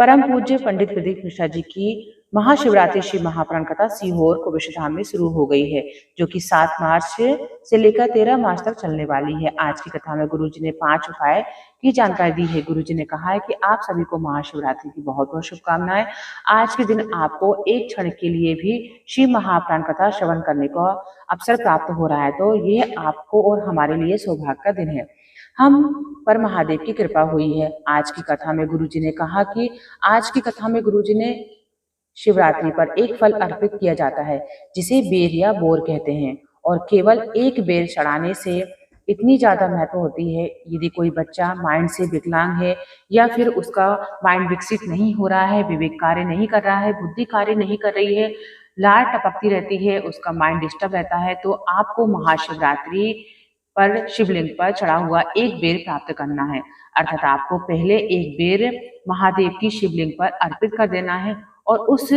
परम पूज्य पंडित प्रदीप मिश्रा जी की महाशिवरात्रि शिव महाप्राण कथा सीहोर कुबेर धाम में शुरू हो गई है, जो कि 7 मार्च से लेकर 13 मार्च तक चलने वाली है। आज की कथा में गुरुजी ने 5 उपाय की जानकारी दी है। गुरुजी ने कहा है कि आप सभी को महाशिवरात्रि की बहुत बहुत शुभकामनाएं। आज के दिन आपको एक क्षण के लिए भी शिव महाप्राण कथा श्रवण करने का अवसर प्राप्त हो रहा है, तो ये आपको और हमारे लिए सौभाग्य का दिन है। हम पर महादेव की कृपा हुई है। आज की कथा में गुरुजी ने कहा कि आज की कथा में गुरुजी ने शिवरात्रि पर एक फल अर्पित किया जाता है, जिसे बेर या बोर कहते हैं, और केवल एक बेर चढ़ाने से इतनी ज्यादा महत्व होती है। यदि कोई बच्चा माइंड से विकलांग है या फिर उसका माइंड विकसित नहीं हो रहा है, विवेक कार्य नहीं कर रहा है, बुद्धि कार्य नहीं कर रही है, लार टपकती रहती है, उसका माइंड डिस्टर्ब रहता है, तो आपको महाशिवरात्रि पर शिवलिंग पर चढ़ा हुआ एक बेर प्राप्त करना है। अर्थात आपको पहले एक बेर महादेव की शिवलिंग पर अर्पित कर देना है और उस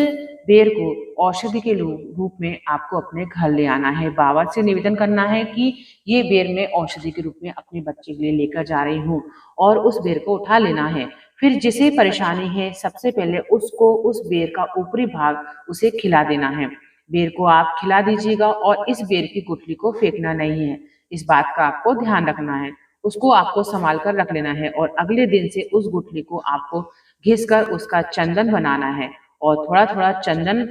बेर को औषधि के रूप में आपको अपने घर ले आना है। बाबा से निवेदन करना है कि ये बेर मैं औषधि के रूप में अपने बच्चे के लिए लेकर जा रही हूँ, और उस बेर को उठा लेना है। फिर जिसे परेशानी है, सबसे पहले उसको उस बेर का ऊपरी भाग उसे खिला देना है। बेर को आप खिला दीजिएगा और इस बेर की गुठली को फेंकना नहीं है। इस बात का आपको ध्यान रखना है। उसको आपको संभाल कर रख लेना है और अगले दिन से उस गुठली को आपको घिस कर उसका चंदन बनाना है, और थोड़ा थोड़ा चंदन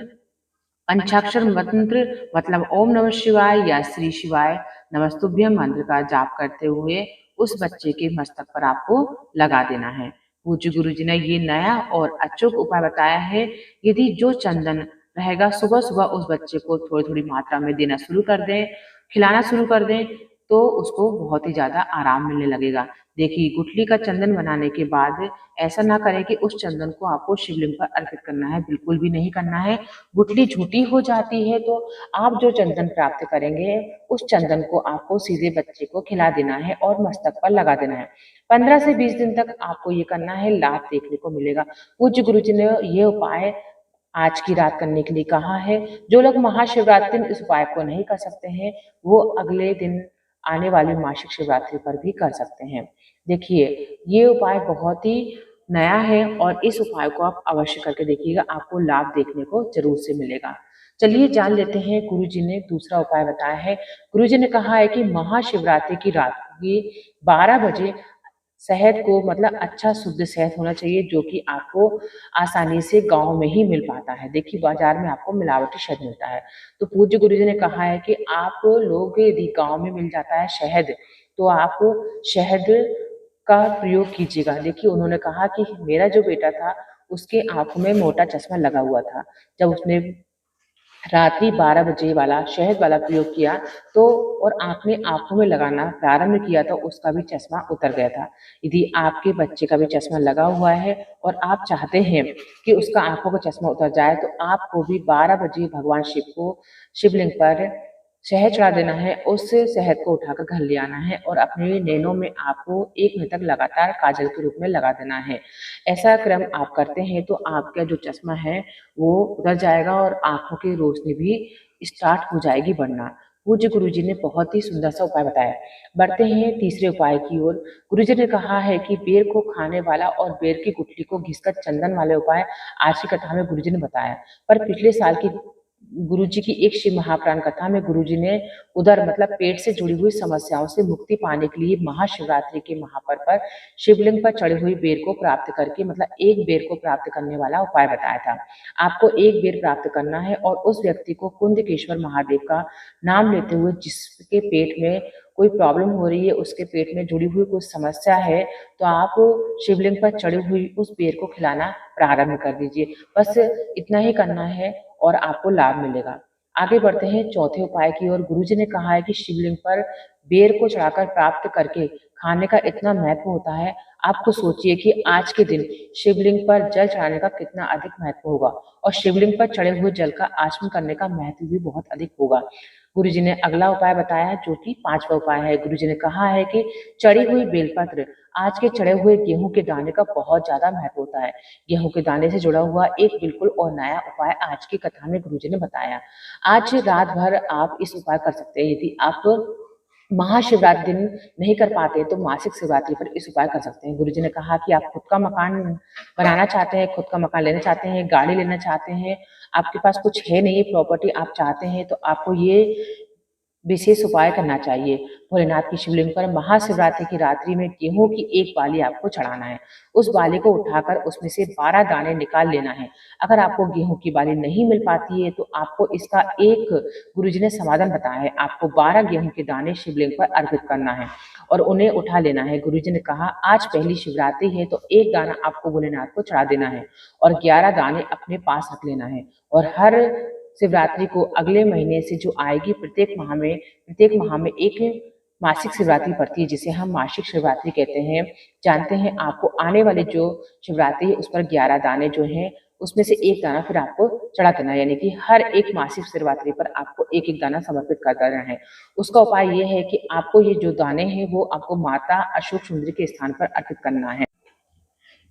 पंचाक्षर मंत्र मतलब ओम नमः शिवाय या श्री शिवाय नमस्तुभ्यम मंत्र का जाप करते हुए उस बच्चे के मस्तक पर आपको लगा देना है। पूज्य गुरु जी ने ये नया और अचूक उपाय बताया है। यदि जो चंदन रहेगा सुबह सुबह उस बच्चे को थोड़ी थोड़ी मात्रा में देना शुरू कर दें, खिलाना शुरू कर दें, तो उसको बहुत ही ज्यादा आराम मिलने लगेगा। देखिए, गुठली का चंदन बनाने के बाद ऐसा ना करें कि उस चंदन को आपको शिवलिंग पर अर्पित करना है, बिल्कुल भी नहीं करना है। गुठली झूठी हो जाती है, तो आप जो चंदन प्राप्त करेंगे उस चंदन को आपको सीधे बच्चे को खिला देना है और मस्तक पर लगा देना है। 15 से 20 दिन तक आपको ये करना है, लाभ देखने को मिलेगा। पूज्य गुरु जी ने ये उपाय आज की रात करने के लिए कहा है। जो लोग महाशिवरात्रि में इस उपाय को नहीं कर सकते हैं, वो अगले दिन आने वाली मासिक शिवरात्रि पर भी कर सकते हैं। देखिए, ये उपाय बहुत ही नया है और इस उपाय को आप अवश्य करके देखिएगा, आपको लाभ देखने को जरूर से मिलेगा। चलिए जान लेते हैं गुरु जी ने दूसरा उपाय बताया है। गुरु जी ने कहा है कि महाशिवरात्रि की रात की 12 बजे शहद को मतलब अच्छा शुद्ध शहद होना चाहिए, जो कि आपको आसानी से गांव में ही मिल पाता है। देखिए, बाजार में आपको मिलावटी शहद मिलता है, तो पूज्य गुरु जी ने कहा है कि आप लोग यदि गांव में मिल जाता है शहद, तो आप शहद का प्रयोग कीजिएगा। देखिए, उन्होंने कहा कि मेरा जो बेटा था उसके आंखों में मोटा चश्मा लगा हुआ था। जब उसने रात्रि 12 बजे वाला शहद वाला प्रयोग किया तो और आपने आंखों में लगाना प्रारंभ किया तो उसका भी चश्मा उतर गया था। यदि आपके बच्चे का भी चश्मा लगा हुआ है और आप चाहते हैं कि उसका आंखों का चश्मा उतर जाए, तो आपको भी 12 बजे भगवान शिव को शिवलिंग पर शहद चढ़ा देना है। उस शहद को उठाकर घर ले आना है और अपने नैनों में आपको 1 मिनट तक लगातार काजल के रूप में लगा देना है। ऐसा क्रम आप करते हैं तो आपका जो चश्मा है वो उतर जाएगा और आंखों की रोशनी भी स्टार्ट हो जाएगी बढ़ना। पूज्य गुरु जी ने बहुत ही सुंदर सा उपाय बताया। बढ़ते हैं तीसरे उपाय की ओर। गुरु जी ने कहा है कि बेर को खाने वाला और बेर की गुठली को घिसकर चंदन वाले उपाय आज की कथा में गुरु जी ने बताया। पर पिछले साल की गुरु जी की एक शिव महाप्राण कथा में गुरु जी ने उधर मतलब पेट से जुड़ी हुई समस्याओं से मुक्ति पाने के लिए महाशिवरात्रि के महापर्व पर शिवलिंग पर चढ़ी हुई बेर को प्राप्त करके मतलब एक बेर को प्राप्त करने वाला उपाय बताया था। आपको एक बेर प्राप्त करना है और उस व्यक्ति को कुंदकेश्वर महादेव का नाम लेते हुए, जिसके पेट में कोई प्रॉब्लम हो रही है, उसके पेट में जुड़ी हुई कोई समस्या है, तो आप शिवलिंग पर चढ़ी हुई उस बेर को खिलाना प्रारंभ कर दीजिए। बस इतना ही करना है और आपको लाभ मिलेगा। आगे बढ़ते हैं चौथे उपाय की ओर। गुरु जी ने कहा है कि शिवलिंग पर बेर को चढ़ाकर प्राप्त करके खाने का इतना महत्व होता है। आपको सोचिए कि आज के दिन शिवलिंग पर जल चढ़ाने का कितना अधिक महत्व होगा, और शिवलिंग पर चढ़े हुए जल का आचमन करने का महत्व भी बहुत अधिक होगा। गुरु जी ने अगला उपाय बताया, जो कि 5वां उपाय है। गुरु जी ने कहा है कि चढ़ी हुई बेलपत्र, आज के चढ़े हुए गेहूं के दाने का बहुत ज्यादा महत्व होता है। गेहूं के दाने से जुड़ा हुआ एक बिल्कुल और नया उपाय आज की कथा में गुरु जी ने बताया। आज रात भर आप इस उपाय कर सकते हैं। यदि आप महाशिवरात्रि दिन नहीं कर पाते तो मासिक शिवरात्रि पर इस उपाय कर सकते हैं। गुरुजी ने कहा कि आप खुद का मकान बनाना चाहते हैं, खुद का मकान लेना चाहते हैं, गाड़ी लेना चाहते हैं, आपके पास कुछ है नहीं प्रॉपर्टी आप चाहते हैं, तो आपको ये विशेष उपाय करना चाहिए। भोलेनाथ की शिवलिंग पर महाशिवरात्रि की रात्रि में गेहूं की एक बाली आपको चढ़ाना है। उस बाली को उठाकर उसमें से 12 दाने निकाल लेना है। अगर आपको गेहूं की बाली नहीं मिल पाती है तो आपको इसका एक गुरुजी ने समाधान बताया है। आपको 12 गेहूं के दाने शिवलिंग पर अर्पित करना है और उन्हें उठा लेना है। गुरुजी ने कहा आज पहली शिवरात्रि है तो एक दाना आपको भोलेनाथ को चढ़ा देना है और 11 दाने अपने पास रख लेना है। और हर शिवरात्रि को अगले महीने से जो आएगी प्रत्येक माह में एक मासिक शिवरात्रि पड़ती है जिसे हम मासिक शिवरात्रि कहते हैं। जानते हैं आपको आने वाले जो शिवरात्रि है उस पर 11 दाने जो हैं उसमें से एक दाना फिर आपको चढ़ा देना है, यानी कि हर एक मासिक शिवरात्रि पर आपको एक एक दाना समर्पित कर देना है। उसका उपाय ये है कि आपको ये जो दाने हैं वो आपको माता अशोक सुंदरी के स्थान पर अर्पित करना है।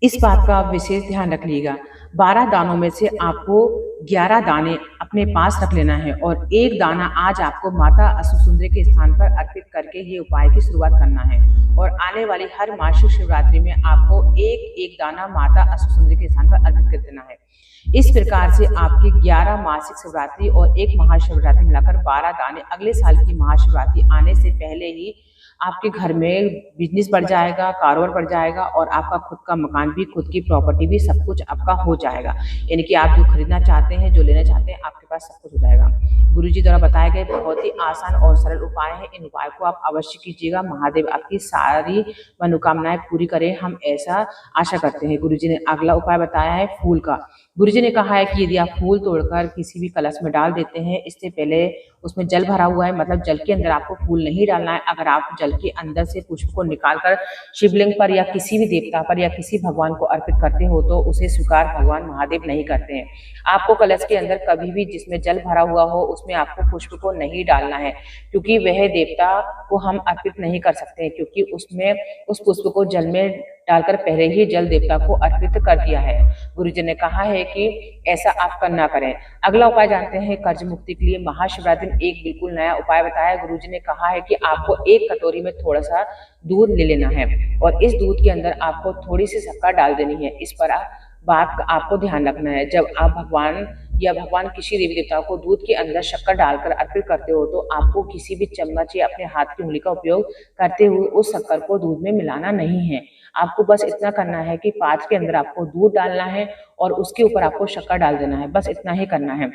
इस बात का आप विशेष ध्यान रखिएगा। 12 दानों में से आपको 11 दाने अपने पास रख लेना है और एक दाना आज आपको माता अशोक सुंदरी के स्थान पर अर्पित करके ये उपाय की शुरुआत करना है। और आने वाली हर मासिक शिवरात्रि में आपको एक एक दाना माता अशोक सुंदरी के स्थान पर अर्पित कर देना है। इस प्रकार से आपकी 11 मासिक शिवरात्रि और एक महाशिवरात्रि मिलाकर 12 दाने अगले साल की महाशिवरात्रि आने से पहले ही आपके घर में बिजनेस बढ़ जाएगा, कारोबार बढ़ जाएगा और आपका खुद का मकान भी, खुद की प्रॉपर्टी भी सब कुछ आपका हो जाएगा। यानी कि आप जो खरीदना चाहते हैं, जो लेना चाहते हैं, आपके पास सब कुछ हो जाएगा। गुरुजी द्वारा बताए गए बहुत ही आसान और सरल उपाय हैं। इन उपाय को आप अवश्य कीजिएगा। महादेव आपकी सारी मनोकामनाएं पूरी करें, हम ऐसा आशा करते हैं। गुरुजी ने अगला उपाय बताया है फूल का। गुरुजी ने कहा है कि यदि आप फूल तोड़कर किसी भी कलश में डाल देते हैं, इससे पहले उसमें जल भरा हुआ है, मतलब जल के अंदर आपको फूल नहीं डालना है। अगर आप जल के अंदर से पुष्प को निकालकर शिवलिंग पर या किसी भी देवता पर या किसी भगवान को अर्पित करते हो तो उसे स्वीकार भगवान महादेव नहीं करते हैं। आपको कलश के अंदर कभी भी जिसमें जल भरा हुआ हो उसमें आपको पुष्प को नहीं डालना है, क्योंकि वह देवता को हम अर्पित नहीं कर सकते हैं, क्योंकि उसमें उस पुष्प को जल में डालकर पहले ही जल देवता को अर्पित कर दिया है। गुरुजी ने कहा है कि ऐसा आप करना करें। अगला उपाय जानते हैं कर्ज मुक्ति के लिए। महाशिवरात्रि दिन एक बिल्कुल नया उपाय बताया। गुरुजी ने कहा है कि आपको एक कटोरी में थोड़ा सा दूध ले लेना है और इस दूध के अंदर आपको थोड़ी सी शक्कर डाल देनी है। इस पर बात का आपको ध्यान रखना है। जब आप भगवान किसी देवी देवता को दूध के अंदर शक्कर डालकर अर्पित करते हो तो आपको किसी भी चम्मच या अपने हाथ की उंगली का उपयोग करते हुए उस शक्कर को दूध में मिलाना नहीं है। आपको बस इतना करना है कि पात्र के अंदर आपको दूध डालना है और उसके ऊपर आपको शक्कर डाल देना है, बस इतना ही करना है।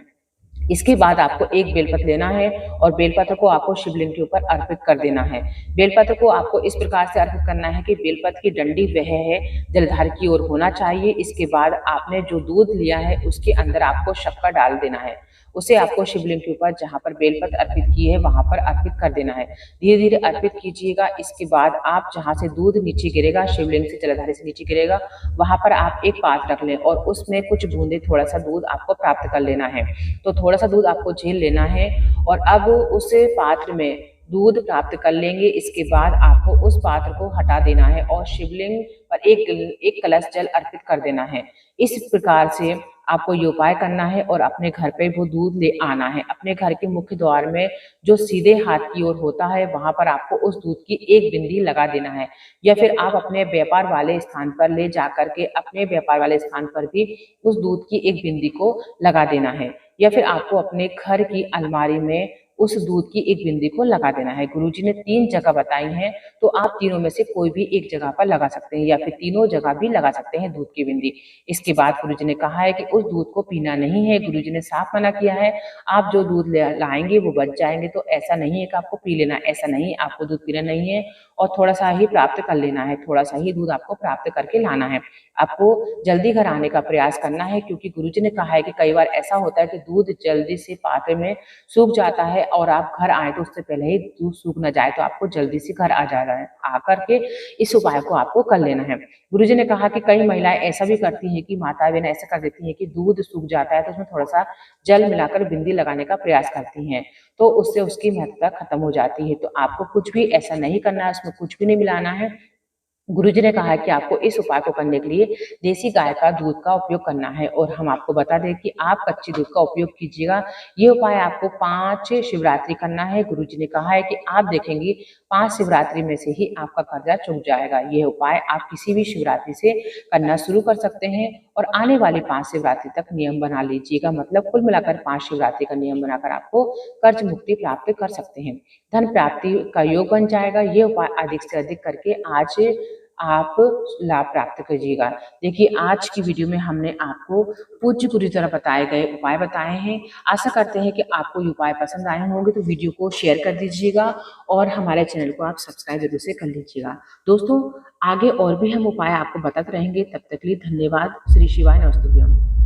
इसके बाद आपको एक बेलपत्र लेना है और बेलपत्र को आपको शिवलिंग के ऊपर अर्पित कर देना है। बेलपत्र को आपको इस प्रकार से अर्पित करना है कि बेलपत्र की डंडी वह है जलधार की ओर होना चाहिए। इसके बाद आपने जो दूध लिया है उसके अंदर आपको शक्कर डाल देना है, उसे आपको शिवलिंग के ऊपर जहाँ पर बेलपत्र अर्पित की है वहां पर अर्पित कर देना है। धीरे धीरे अर्पित कीजिएगा। इसके बाद आप जहाँ से दूध नीचे गिरेगा, शिवलिंग से जलधारे से नीचे गिरेगा, वहां पर आप एक पात्र रख लें और उसमें कुछ बूंदे थोड़ा सा दूध आपको प्राप्त कर लेना है। तो थोड़ा सा दूध आपको झेल लेना है और अब उस पात्र में दूध प्राप्त कर लेंगे। इसके बाद आपको उस पात्र को हटा देना है और शिवलिंग पर एक कलश जल अर्पित कर देना है। इस प्रकार से आपको ये उपाय करना है और अपने घर पे वो दूध ले आना है। अपने घर के मुख्य द्वार में जो सीधे हाथ की ओर होता है वहां पर आपको उस दूध की एक बिंदी लगा देना है, या फिर आप अपने व्यापार वाले स्थान पर ले जाकर के अपने व्यापार वाले स्थान पर भी उस दूध की एक बिंदी को लगा देना है, या फिर आपको अपने घर की अलमारी में उस दूध की एक बिंदी को लगा देना है। गुरुजी ने 3 जगह बताई हैं, तो आप तीनों में से कोई भी एक जगह पर लगा सकते हैं या फिर तीनों जगह भी लगा सकते हैं दूध की बिंदी। इसके बाद गुरुजी ने कहा है कि उस दूध को पीना नहीं है। गुरुजी ने साफ मना किया है, आप जो दूध लाएंगे वो बच जाएंगे, तो ऐसा नहीं है कि आपको पी लेना, ऐसा नहीं, आपको दूध पीना नहीं है और थोड़ा सा ही प्राप्त कर लेना है, थोड़ा सा ही दूध आपको प्राप्त करके लाना है। आपको जल्दी घर आने का प्रयास करना है, क्योंकि गुरुजी ने कहा है कि कई बार ऐसा होता है कि दूध जल्दी से पात्र में सूख जाता है और आप घर आए तो उससे पहले ही दूध सूख न जाए, तो आपको जल्दी से घर आ जाना है। आकर के इस उपाय को आपको कर लेना है। गुरुजी ने कहा कि कई महिलाएं ऐसा भी करती हैं कि माता बहन ऐसा कर देती हैं कि दूध सूख जाता है तो उसमें थोड़ा सा जल मिलाकर बिंदी लगाने का प्रयास करती हैं, तो उससे उसकी महत्वता खत्म हो जाती है। तो आपको कुछ भी ऐसा नहीं करना है, उसमें कुछ भी नहीं मिलाना है। गुरुजी ने कहा है कि आपको इस उपाय को करने के लिए देसी गाय का दूध का उपयोग करना है और हम आपको बता दें कि आप कच्चे दूध का उपयोग कीजिएगा। ये उपाय आपको 5 शिवरात्रि करना है। गुरुजी ने कहा है कि आप देखेंगे 5 शिवरात्रि में से ही आपका कर्जा चुक जाएगा। ये उपाय आप किसी भी शिवरात्रि से करना शुरू कर सकते हैं और आने वाली 5 शिवरात्रि तक नियम बना लीजिएगा। मतलब कुल मिलाकर 5 शिवरात्रि का नियम बनाकर आपको कर्ज मुक्ति प्राप्त कर सकते हैं। धन प्राप्ति का योग बन जाएगा। ये उपाय अधिक से अधिक करके आज आप लाभ प्राप्त कीजिएगा। देखिए, आज की वीडियो में हमने आपको पूज्य गुरु द्वारा बताए गए उपाय बताए हैं। आशा करते हैं कि आपको ये उपाय पसंद आए होंगे, तो वीडियो को शेयर कर दीजिएगा और हमारे चैनल को आप सब्सक्राइब जरूर से कर लीजिएगा। दोस्तों, आगे और भी हम उपाय आपको बताते रहेंगे। तब तक के लिए धन्यवाद। श्री शिवाय नमस्तुभ्यम।